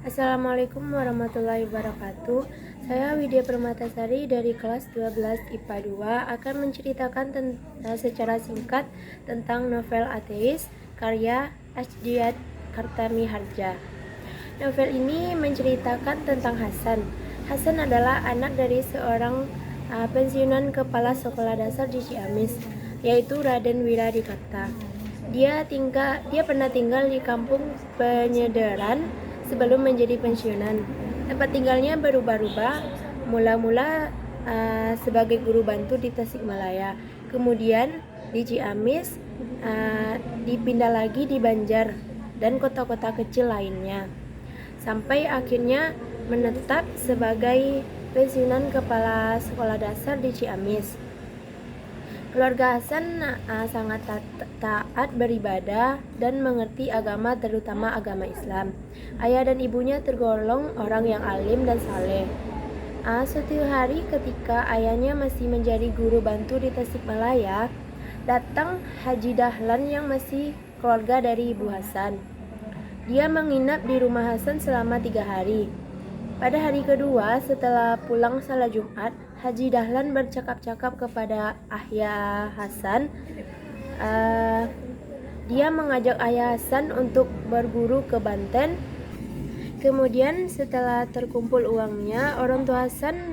Assalamualaikum warahmatullahi wabarakatuh. Saya Widya Permatasari dari kelas 12 IPA 2 akan menceritakan secara singkat tentang novel Ateis karya Asdiat Kartamiharja. Novel ini menceritakan tentang Hasan. Hasan adalah anak dari seorang pensiunan kepala sekolah dasar di Ciamis, yaitu Raden Wiradikarta. Dia pernah tinggal di kampung Penyederan sebelum menjadi pensiunan. Tempat tinggalnya berubah-ubah. Mula-mula sebagai guru bantu di Tasikmalaya, kemudian di Ciamis, dipindah lagi di Banjar dan kota-kota kecil lainnya, sampai akhirnya menetap sebagai pensiunan kepala sekolah dasar di Ciamis. Keluarga Hasan sangat taat beribadah dan mengerti agama, terutama agama Islam. Ayah dan ibunya tergolong orang yang alim dan saleh. Suatu hari ketika ayahnya masih menjadi guru bantu di Tasikmalaya, datang Haji Dahlan yang masih keluarga dari Ibu Hasan. Dia menginap di rumah Hasan selama 3 hari. Pada hari kedua setelah pulang salat Jumat, Haji Dahlan bercakap-cakap kepada Ayah Hasan. Dia mengajak Ayah Hasan untuk berguru ke Banten. Kemudian setelah terkumpul uangnya, orang tua Hasan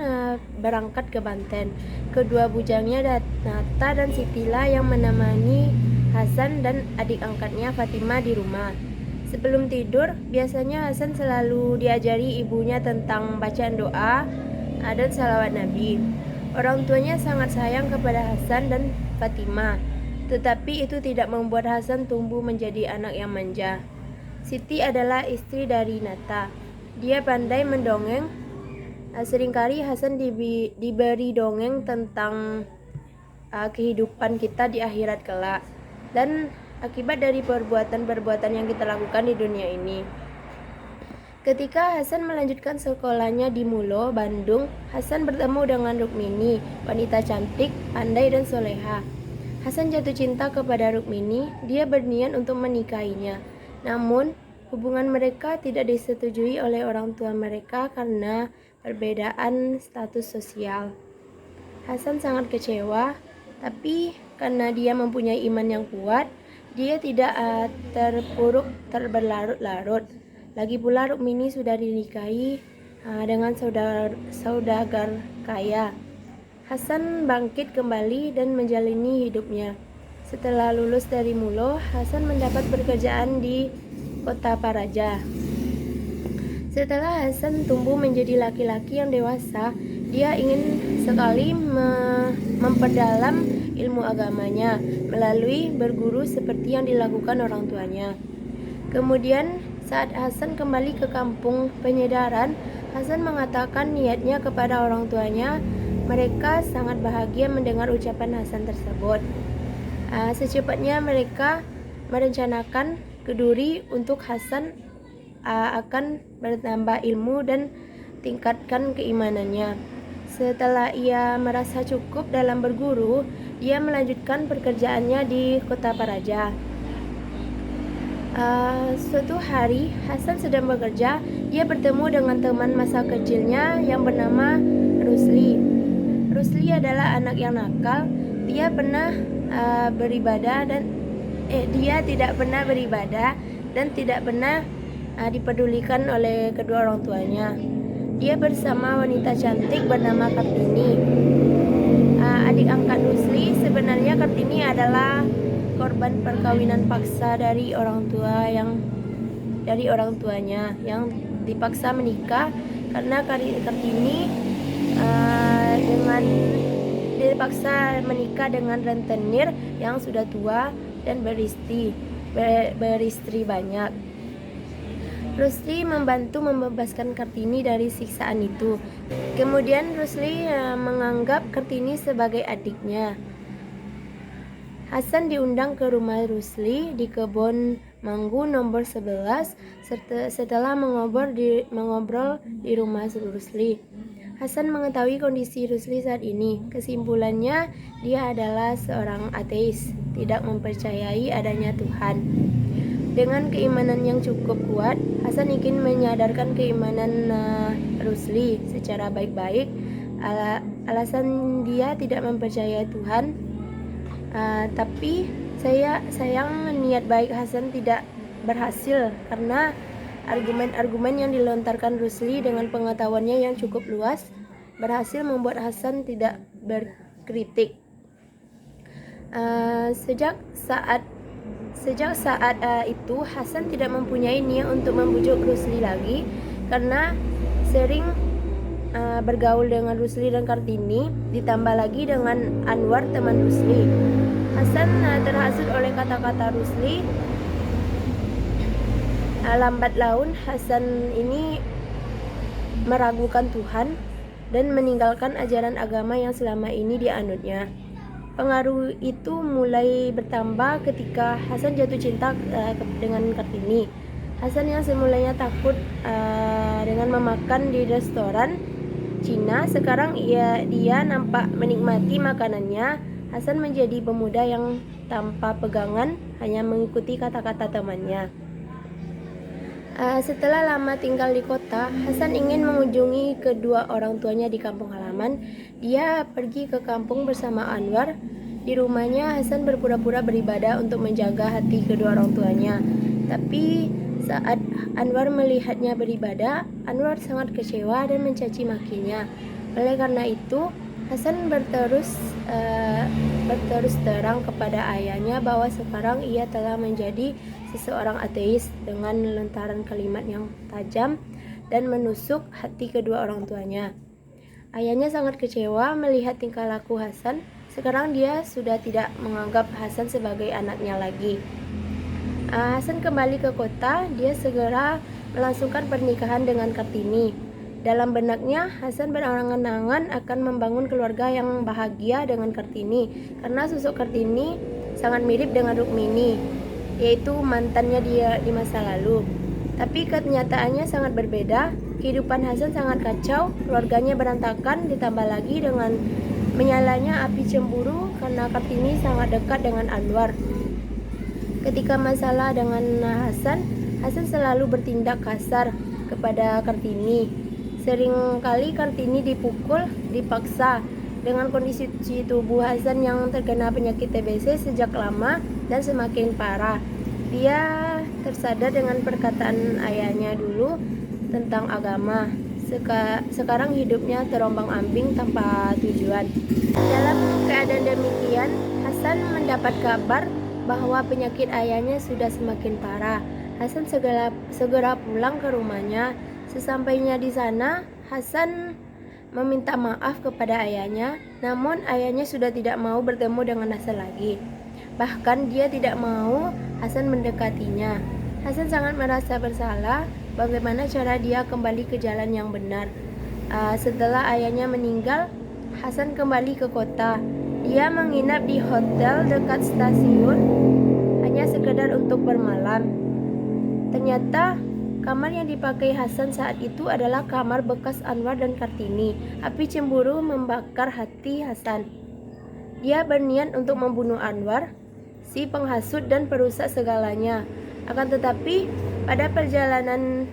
berangkat ke Banten. Kedua bujangnya Nata dan Sitila yang menemani Hasan dan adik angkatnya Fatimah di rumah. Sebelum tidur, biasanya Hasan selalu diajari ibunya tentang bacaan doa dan salawat Nabi. Orang tuanya sangat sayang kepada Hasan dan Fatimah, tetapi itu tidak membuat Hasan tumbuh menjadi anak yang manja. Siti adalah istri dari Nata. Dia pandai mendongeng. Seringkali Hasan diberi dongeng tentang kehidupan kita di akhirat kelak dan akibat dari perbuatan-perbuatan yang kita lakukan di dunia ini. Ketika Hasan melanjutkan sekolahnya di Mulo, Bandung, Hasan bertemu dengan Rukmini, wanita cantik, pandai dan soleha. Hasan jatuh cinta kepada Rukmini. Dia berniat untuk menikahinya. Namun, hubungan mereka tidak disetujui oleh orang tua mereka karena perbedaan status sosial. Hasan sangat kecewa, tapi karena dia mempunyai iman yang kuat, dia tidak terpuruk berlarut-larut. Lagi pula Rukmini sudah dinikahi dengan saudagar kaya. Hasan bangkit kembali dan menjalani hidupnya. Setelah lulus dari Mulo, Hasan mendapat pekerjaan di kota Paraja. Setelah Hasan tumbuh menjadi laki-laki yang dewasa, dia ingin sekali memperdalam ilmu agamanya melalui berguru seperti yang dilakukan orang tuanya. Kemudian saat Hasan kembali ke kampung Penyedaran, Hasan mengatakan niatnya kepada orang tuanya. Mereka sangat bahagia mendengar ucapan Hasan tersebut. Secepatnya mereka merencanakan keduri untuk Hasan akan bertambah ilmu dan tingkatkan keimanannya. Setelah ia merasa cukup dalam berguru, dia melanjutkan pekerjaannya di kota Paraja. Suatu hari Hasan sedang bekerja, dia bertemu dengan teman masa kecilnya yang bernama Rusli. Rusli adalah anak yang nakal. Dia tidak pernah beribadah dan tidak pernah dipedulikan oleh kedua orang tuanya. Dia bersama wanita cantik bernama Kartini. Adik angkat Rusli. Sebenarnya Kartini adalah korban perkawinan paksa dari orang tuanya yang dipaksa menikah karena Kartini dipaksa menikah dengan rentenir yang sudah tua dan beristri banyak. Rusli membantu membebaskan Kartini dari siksaan itu. Kemudian Rusli menganggap Kartini sebagai adiknya. Hasan diundang ke rumah Rusli di kebun manggu nomor 11 setelah mengobrol di rumah Rusli. Hasan mengetahui kondisi Rusli saat ini. Kesimpulannya, dia adalah seorang ateis, tidak mempercayai adanya Tuhan. Dengan keimanan yang cukup kuat, Hasan ingin menyadarkan keimanan Rusli secara baik-baik. Alasan dia tidak mempercayai Tuhan, tapi sayang niat baik Hasan tidak berhasil karena argumen-argumen yang dilontarkan Rusli dengan pengetahuannya yang cukup luas berhasil membuat Hasan tidak berkritik. Sejak saat itu Hasan tidak mempunyai niat untuk membujuk Rusli lagi karena sering bergaul dengan Rusli dan Kartini, ditambah lagi dengan Anwar teman Rusli. Hasan terhasut oleh kata-kata Rusli. Lambat laun Hasan ini meragukan Tuhan dan meninggalkan ajaran agama yang selama ini dianutnya. Pengaruh itu mulai bertambah ketika Hasan jatuh cinta dengan Kartini. Hasan yang semulanya takut dengan memakan di restoran Cina, sekarang dia nampak menikmati makanannya. Hasan menjadi pemuda yang tanpa pegangan, hanya mengikuti kata-kata temannya. Setelah lama tinggal di kota, Hasan ingin mengunjungi kedua orang tuanya di kampung halaman. Dia pergi ke kampung bersama Anwar. Di rumahnya, Hasan berpura-pura beribadah untuk menjaga hati kedua orang tuanya. Tapi saat Anwar melihatnya beribadah, Anwar sangat kecewa dan mencaci makinya. Oleh karena itu, Hasan berterus terang kepada ayahnya bahwa sekarang ia telah menjadi seseorang ateis dengan lontaran kalimat yang tajam dan menusuk hati kedua orang tuanya. Ayahnya sangat kecewa melihat tingkah laku Hasan. Sekarang dia sudah tidak menganggap Hasan sebagai anaknya lagi. Hasan kembali ke kota. Dia segera melangsungkan pernikahan dengan Kartini. Dalam benaknya, Hasan berangan-angan akan membangun keluarga yang bahagia dengan Kartini, karena sosok Kartini sangat mirip dengan Rukmini, yaitu mantannya dia di masa lalu. Tapi kenyataannya sangat berbeda. Kehidupan Hasan sangat kacau, keluarganya berantakan, ditambah lagi dengan menyalanya api cemburu karena Kartini sangat dekat dengan Anwar. Ketika masalah dengan Hasan selalu bertindak kasar kepada Kartini. Seringkali Kartini dipukul, dipaksa. Dengan kondisi tubuh Hasan yang terkena penyakit TBC sejak lama dan semakin parah, dia tersadar dengan perkataan ayahnya dulu tentang agama. Sekarang hidupnya terombang-ambing tanpa tujuan. Dalam keadaan demikian, Hasan mendapat kabar bahwa penyakit ayahnya sudah semakin parah. Hasan segera pulang ke rumahnya. Sesampainya di sana, Hasan meminta maaf kepada ayahnya, namun ayahnya sudah tidak mau bertemu dengan Hasan lagi. Bahkan dia tidak mau Hasan mendekatinya. Hasan sangat merasa bersalah. Bagaimana cara dia kembali ke jalan yang benar? Setelah ayahnya meninggal, Hasan kembali ke kota. Dia menginap di hotel dekat stasiun hanya sekedar untuk bermalam. Ternyata kamar yang dipakai Hasan saat itu adalah kamar bekas Anwar dan Kartini. Api cemburu membakar hati Hasan. Dia berniat untuk membunuh Anwar, si penghasut dan perusak segalanya. Akan tetapi pada perjalanannya,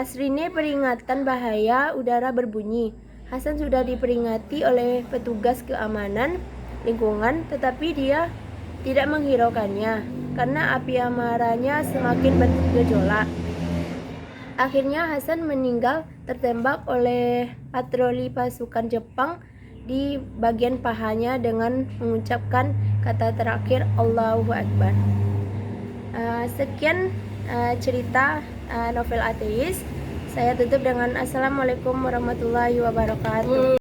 sirine peringatan bahaya udara berbunyi. Hasan sudah diperingati oleh petugas keamanan lingkungan, tetapi dia tidak menghiraukannya karena api amarahnya semakin bergejolak. Akhirnya Hasan meninggal tertembak oleh patroli pasukan Jepang di bagian pahanya dengan mengucapkan kata terakhir Allahu Akbar. Sekian cerita novel ateis. Saya tutup dengan Assalamualaikum warahmatullahi wabarakatuh.